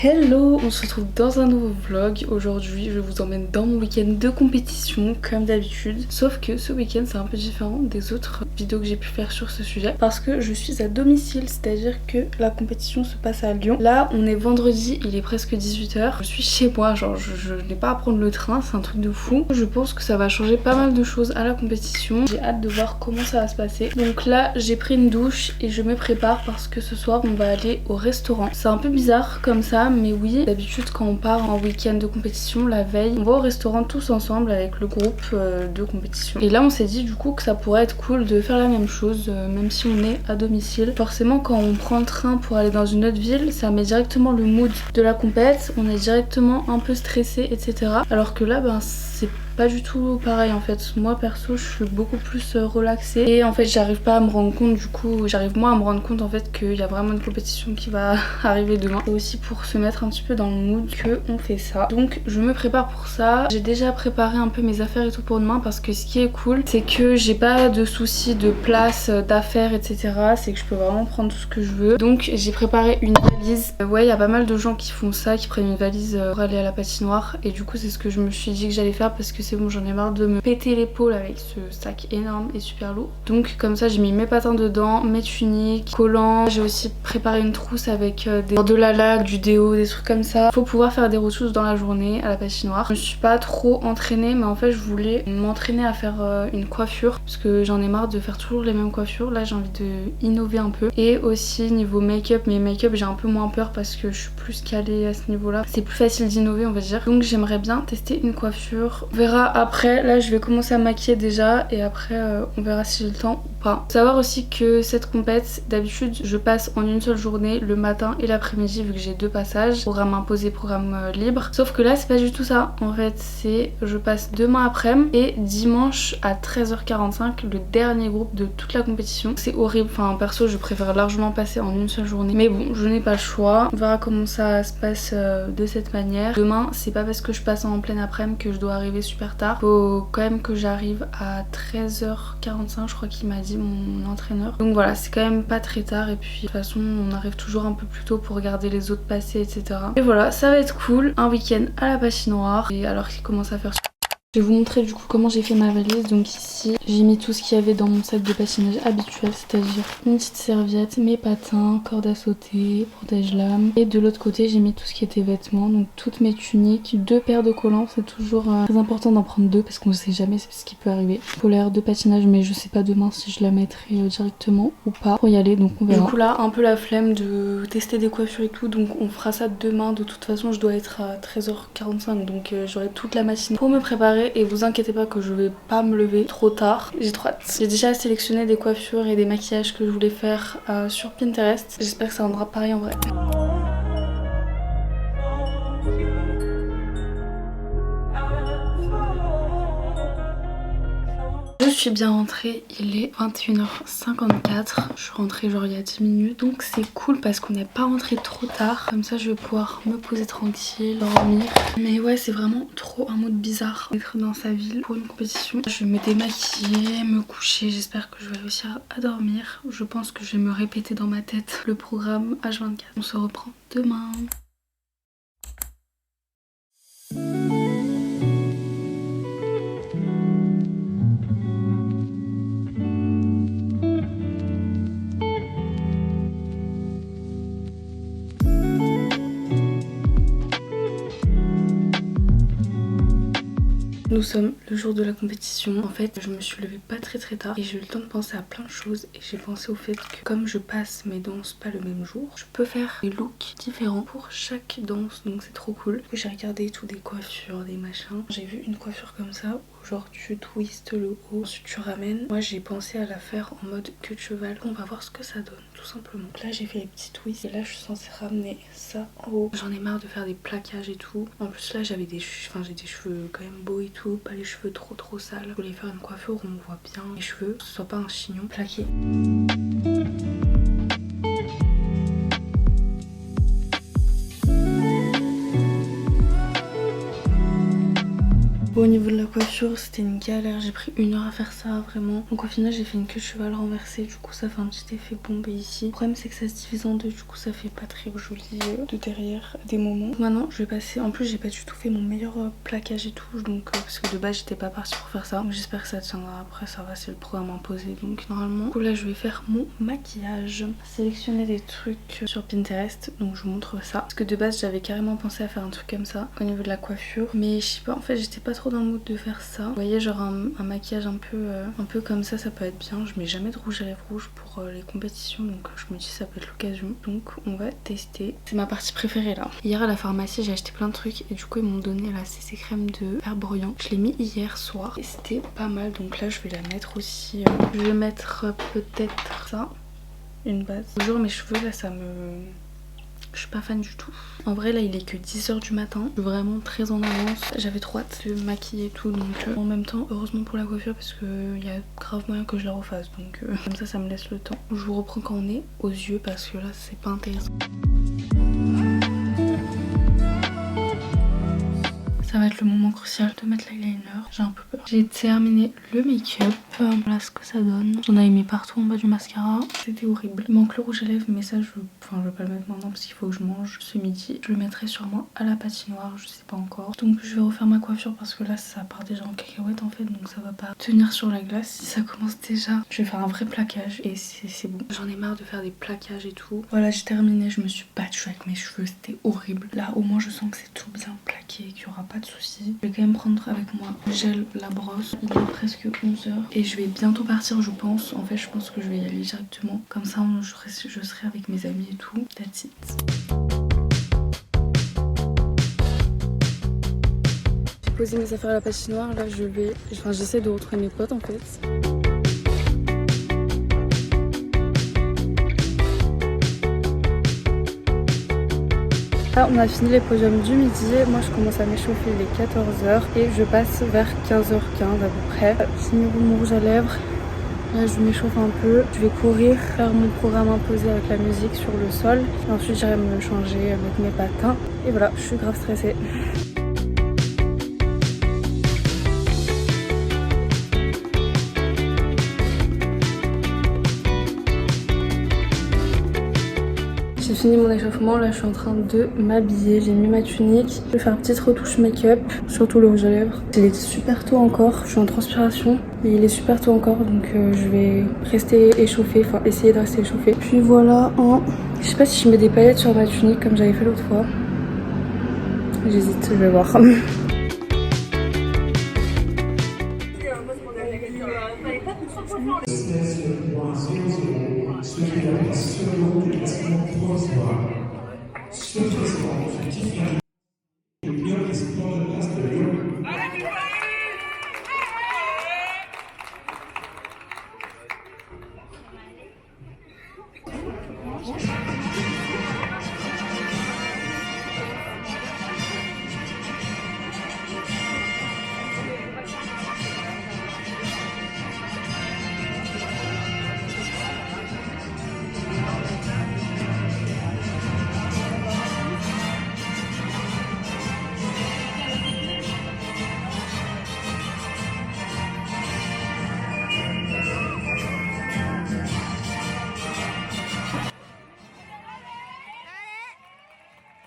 Hello, on se retrouve dans un nouveau vlog. Aujourd'hui je vous emmène dans mon week-end de compétition comme d'habitude. Sauf que ce week-end c'est un peu différent des autres vidéos que j'ai pu faire sur ce sujet. Parce que je suis à domicile, c'est-à-dire que la compétition se passe à Lyon. Là on est vendredi, il est presque 18 h. Je suis chez moi, genre je n'ai pas à prendre le train, c'est un truc de fou. Je pense que ça va changer pas mal de choses à la compétition. J'ai hâte de voir comment ça va se passer. Donc là j'ai pris une douche et je me prépare parce que ce soir on va aller au restaurant. C'est un peu bizarre comme ça, mais oui, d'habitude quand on part en week-end de compétition, la veille, on va au restaurant tous ensemble avec le groupe de compétition. Et là on s'est dit du coup que ça pourrait être cool de faire la même chose, même si on est à domicile. Forcément quand on prend le train pour aller dans une autre ville, ça met directement le mood de la compète, on est directement un peu stressé, etc. Alors que là, c'est pas du tout pareil en fait. Moi perso je suis beaucoup plus relaxée et en fait j'arrive pas à me rendre compte, du coup j'arrive moins à me rendre compte en fait qu'il y a vraiment une compétition qui va arriver demain. Et aussi pour se mettre un petit peu dans le mood que on fait ça. Donc je me prépare pour ça. J'ai déjà préparé un peu mes affaires et tout pour demain parce que ce qui est cool c'est que j'ai pas de soucis de place, d'affaires, etc. C'est que je peux vraiment prendre tout ce que je veux. Donc j'ai préparé une valise. Ouais, il y a pas mal de gens qui font ça, qui prennent une valise pour aller à la patinoire et du coup c'est ce que je me suis dit que j'allais faire parce que c'est bon, j'en ai marre de me péter l'épaule avec ce sac énorme et super lourd. Donc comme ça j'ai mis mes patins dedans, mes tuniques, collants. J'ai aussi préparé une trousse avec de la laque, du déo, des trucs comme ça. Faut pouvoir faire des retouches dans la journée à la patinoire. Je me suis pas trop entraînée, mais en fait je voulais m'entraîner à faire une coiffure parce que j'en ai marre de faire toujours les mêmes coiffures. Là j'ai envie de innover un peu. Et aussi niveau make-up, mes make-up j'ai un peu moins peur parce que je suis plus calée à ce niveau là. C'est plus facile d'innover on va dire. Donc j'aimerais bien tester une coiffure. On verra après. Là je vais commencer à maquiller déjà et après on verra si j'ai le temps ou pas. Faut savoir aussi que cette compète d'habitude je passe en une seule journée, le matin et l'après-midi vu que j'ai deux passages, programme imposé, programme libre. Sauf que là c'est pas du tout ça. En fait c'est je passe demain après-midi et dimanche à 13h45 le dernier groupe de toute la compétition. C'est horrible, enfin perso je préfère largement passer en une seule journée. Mais bon je n'ai pas le choix. On verra comment ça se passe de cette manière. Demain c'est pas parce que je passe en pleine après-midi que je dois arriver super tard. Faut quand même que j'arrive à 13h45 je crois qu'il m'a dit mon entraîneur. Donc voilà c'est quand même pas très tard et puis de toute façon on arrive toujours un peu plus tôt pour regarder les autres passer etc. Et voilà ça va être cool. Un week-end à la patinoire et alors qu'il commence à faire. Je vais vous montrer du coup comment j'ai fait ma valise. Donc ici j'ai mis tout ce qu'il y avait dans mon sac de patinage habituel, c'est-à-dire une petite serviette, mes patins, corde à sauter, protège-lames. Et de l'autre côté j'ai mis tout ce qui était vêtements, donc toutes mes tuniques, deux paires de collants. C'est toujours très important d'en prendre deux parce qu'on ne sait jamais ce qui peut arriver. Polaire de patinage mais je sais pas demain si je la mettrai directement ou pas pour y aller, donc on verra. Du coup là un peu la flemme de tester des coiffures et tout, donc on fera ça demain. De toute façon je dois être à 13h45 donc j'aurai toute la matinée pour me préparer. Et vous inquiétez pas que je vais pas me lever trop tard, j'ai trop hâte. J'ai déjà sélectionné des coiffures et des maquillages que je voulais faire sur Pinterest. J'espère que ça rendra pareil en vrai. Je suis bien rentrée, il est 21h54. Je suis rentrée genre il y a 10 minutes. Donc c'est cool parce qu'on n'est pas rentré trop tard. Comme ça je vais pouvoir me poser tranquille, dormir. Mais ouais c'est vraiment trop un mood bizarre d'être dans sa ville pour une compétition. Je vais me démaquiller, me coucher. J'espère que je vais réussir à dormir. Je pense que je vais me répéter dans ma tête le programme H24. On se reprend demain. Nous sommes le jour de la compétition. En fait je me suis levée pas très tard et j'ai eu le temps de penser à plein de choses. Et j'ai pensé au fait que comme je passe mes danses pas le même jour, je peux faire des looks différents pour chaque danse, donc c'est trop cool. J'ai regardé tout, des coiffures, des machins. J'ai vu une coiffure comme ça où genre tu twistes le haut, ensuite tu ramènes. Moi j'ai pensé à la faire en mode queue de cheval. On va voir ce que ça donne tout simplement. Donc là j'ai fait les petits twists et là je suis censée ramener ça en haut. J'en ai marre de faire des plaquages et tout. En plus là j'avais j'ai des cheveux quand même beaux et tout, pas les cheveux trop sales. Je voulais faire une coiffure où on voit bien les cheveux, que ce soit pas un chignon plaqué. Bon, au niveau de la coiffure, c'était une galère. J'ai pris 1 heure à faire ça, vraiment. Donc au final, j'ai fait une queue de cheval renversée. Du coup, ça fait un petit effet bombé ici. Le problème, c'est que ça se divise en deux. Du coup, ça fait pas très joli de derrière des moments. Maintenant, je vais passer. En plus, j'ai pas du tout fait mon meilleur plaquage et tout. Donc, parce que de base, j'étais pas partie pour faire ça. Donc, j'espère que ça tiendra. Après, ça va, c'est le programme imposé. Donc, normalement, du coup, là, je vais faire mon maquillage. Sélectionner des trucs sur Pinterest. Donc, je vous montre ça. Parce que de base, j'avais carrément pensé à faire un truc comme ça au niveau de la coiffure. Mais je sais pas, en fait, j'étais pas trop dans le mood de faire ça. Vous voyez, genre un maquillage un peu comme ça peut être bien. Je mets jamais de rouge à lèvres rouge pour les compétitions. Donc, je me dis, ça peut être l'occasion. Donc, on va tester. C'est ma partie préférée là. Hier à la pharmacie, j'ai acheté plein de trucs. Et du coup, ils m'ont donné la CC crème de Herborian. Je l'ai mis hier soir. Et c'était pas mal. Donc là, je vais la mettre aussi. Je vais mettre peut-être ça. Une base. Toujours mes cheveux là, ça me... Je suis pas fan du tout. En vrai là il est que 10 h du matin. Je suis vraiment très en avance. J'avais trop hâte de me maquiller et tout. Donc en même temps heureusement pour la coiffure parce qu'il y a grave moyen que je la refasse. Donc comme ça me laisse le temps. Je vous reprends quand on est aux yeux parce que là c'est pas intéressant. Ça va être le moment crucial de mettre l'eyeliner. J'ai un peu peur. J'ai terminé le make-up. Voilà ce que ça donne. J'en avais mis partout en bas du mascara. C'était horrible. Il manque le rouge à lèvres mais ça je vais pas le mettre maintenant parce qu'il faut que je mange ce midi. Je le mettrai sûrement à la patinoire, je sais pas encore. Donc je vais refaire ma coiffure parce que là ça part déjà en cacahuète en fait. Donc ça va pas tenir sur la glace. Si ça commence déjà, je vais faire un vrai plaquage et c'est bon. J'en ai marre de faire des plaquages et tout. Voilà, j'ai terminé. Je me suis battue avec mes cheveux. C'était horrible. Là au moins je sens que c'est tout bien plaqué et qu'il y aura pas de soucis. Je vais quand même prendre avec moi le gel, la brosse. Il est presque 11 h et je vais bientôt partir je pense. En fait je pense que je vais y aller directement. Comme ça je serai avec mes amis et tout. That's it. J'ai posé mes affaires à la patinoire. Là j'essaie de retrouver mes potes en fait. Là on a fini les podiums du midi, moi je commence à m'échauffer, il est 14 h et je passe vers 15 h 15 à peu près. J'ai mis mon rouge à lèvres, là je m'échauffe un peu, je vais courir, faire mon programme imposé avec la musique sur le sol et ensuite j'irai me changer avec mes patins et voilà, je suis grave stressée. J'ai fini mon échauffement, là je suis en train de m'habiller, j'ai mis ma tunique. Je vais faire une petite retouche make-up, surtout le rouge à lèvres. Il est super tôt encore, je suis en transpiration, mais il est super tôt encore donc je vais rester échauffée, enfin essayer de rester échauffée. Puis voilà, je sais pas si je mets des paillettes sur ma tunique comme j'avais fait l'autre fois. J'hésite, je vais voir.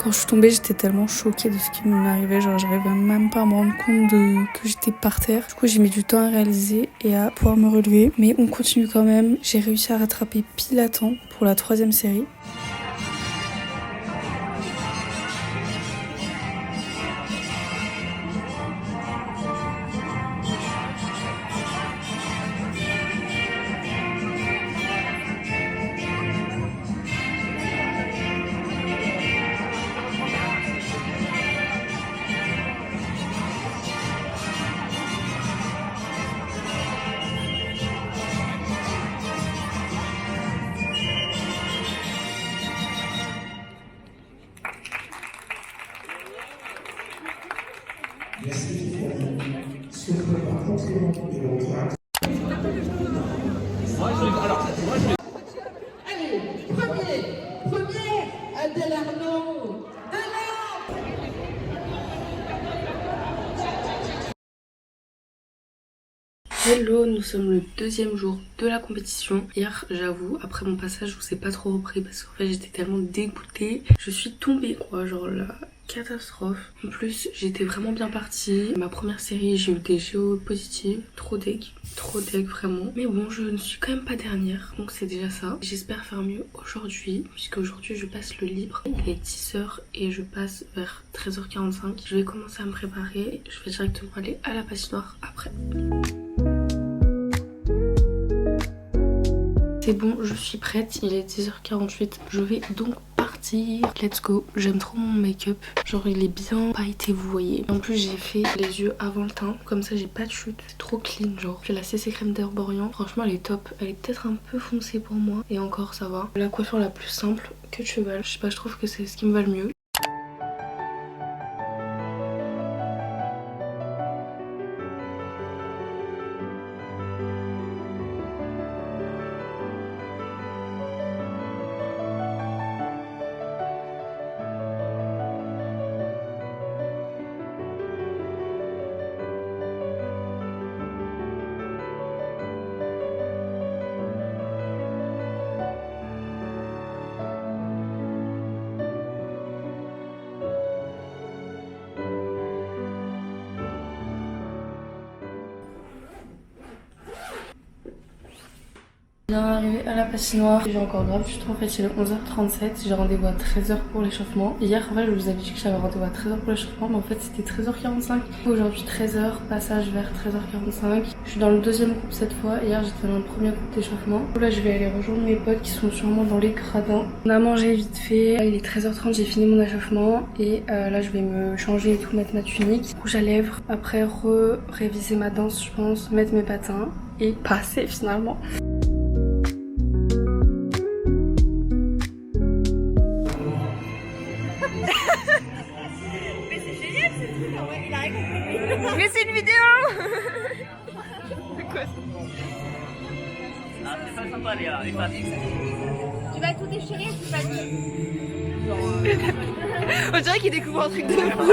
Quand je suis tombée, j'étais tellement choquée de ce qui m'arrivait, genre j'arrivais même pas à me rendre compte que j'étais par terre. Du coup j'ai mis du temps à réaliser et à pouvoir me relever, mais on continue quand même. J'ai réussi à rattraper pile à temps pour la 3e série. Allez, premier, Adèle Arnaud. Hello, nous sommes le deuxième jour de la compétition. Hier, j'avoue, après mon passage, je vous ai pas trop repris parce qu'en fait j'étais tellement dégoûtée. Je suis tombée quoi, genre la catastrophe. En plus, j'étais vraiment bien partie. Ma première série, j'ai eu des géos positives. Trop deg vraiment. Mais bon, je ne suis quand même pas dernière, donc c'est déjà ça. J'espère faire mieux aujourd'hui, puisqu'aujourd'hui je passe le libre. Il est 10h et je passe vers 13h45. Je vais commencer à me préparer. Je vais directement aller à la patinoire après. C'est bon, je suis prête, il est 10h48, je vais donc partir. Let's go, j'aime trop mon make-up, genre il est bien pailleté, vous voyez. En plus j'ai fait les yeux avant le teint, comme ça j'ai pas de chute, c'est trop clean genre. J'ai la CC crème d'Herborian, franchement elle est top, elle est peut-être un peu foncée pour moi, et encore ça va. La coiffure la plus simple que de cheval, je sais pas, je trouve que c'est ce qui me va le mieux. Bien arrivé à la patinoire, j'ai encore grave juste en fait il est 11h37, j'ai rendez-vous à 13h pour l'échauffement. Hier en fait je vous avais dit que j'avais rendez-vous à 13h pour l'échauffement mais en fait c'était 13h45. Aujourd'hui 13h, passage vers 13h45. Je suis dans le deuxième groupe cette fois, hier j'étais dans le premier groupe d'échauffement. Là je vais aller rejoindre mes potes qui sont sûrement dans les gradins. On a mangé vite fait, là, il est 13h30, j'ai fini mon échauffement et là je vais me changer et tout, mettre ma tunique, rouge à lèvres, après réviser ma danse je pense, mettre mes patins et passer finalement. Mais c'est une vidéo. C'est quoi ça? Ah, c'est pas sympa les gars, les femmes. Tu vas tout déchirer, c'est pas dit. On dirait qu'il découvre un truc de fou.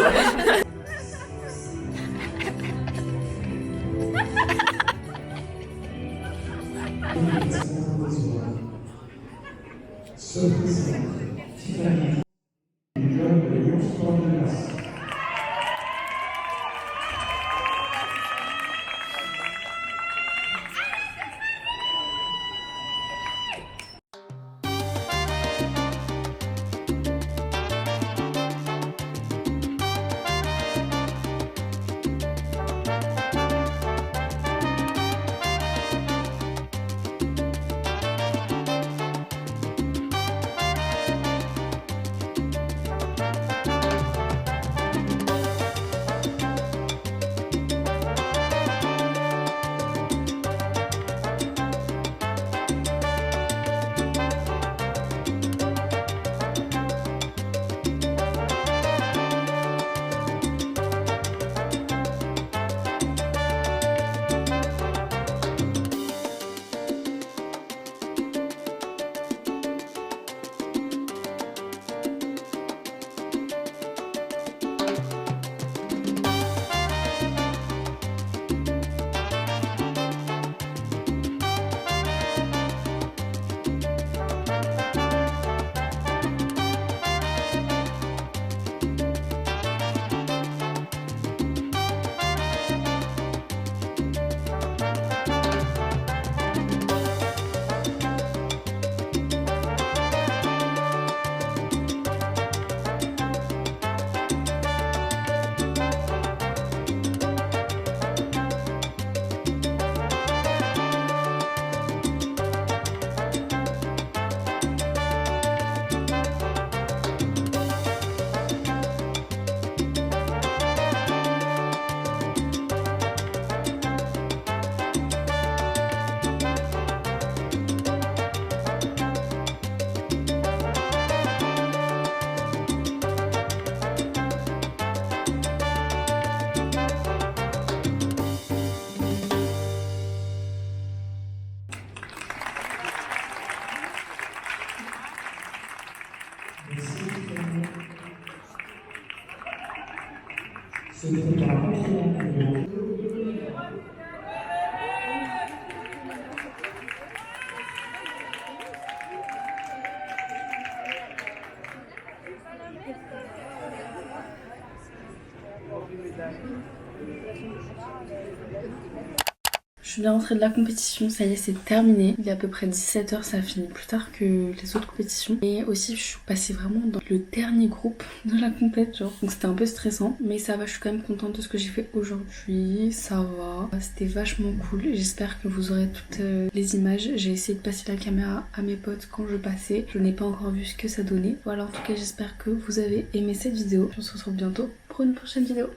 Je suis bien rentrée de la compétition, ça y est c'est terminé. Il est à peu près 17h, ça a fini plus tard que les autres compétitions. Et aussi je suis passée vraiment dans le dernier groupe de la compète, genre. Donc c'était un peu stressant, mais ça va, je suis quand même contente de ce que j'ai fait aujourd'hui. Ça va, c'était vachement cool. J'espère que vous aurez toutes les images. J'ai essayé de passer la caméra à mes potes quand je passais. Je n'ai pas encore vu ce que ça donnait. Voilà, en tout cas j'espère que vous avez aimé cette vidéo. On se retrouve bientôt pour une prochaine vidéo.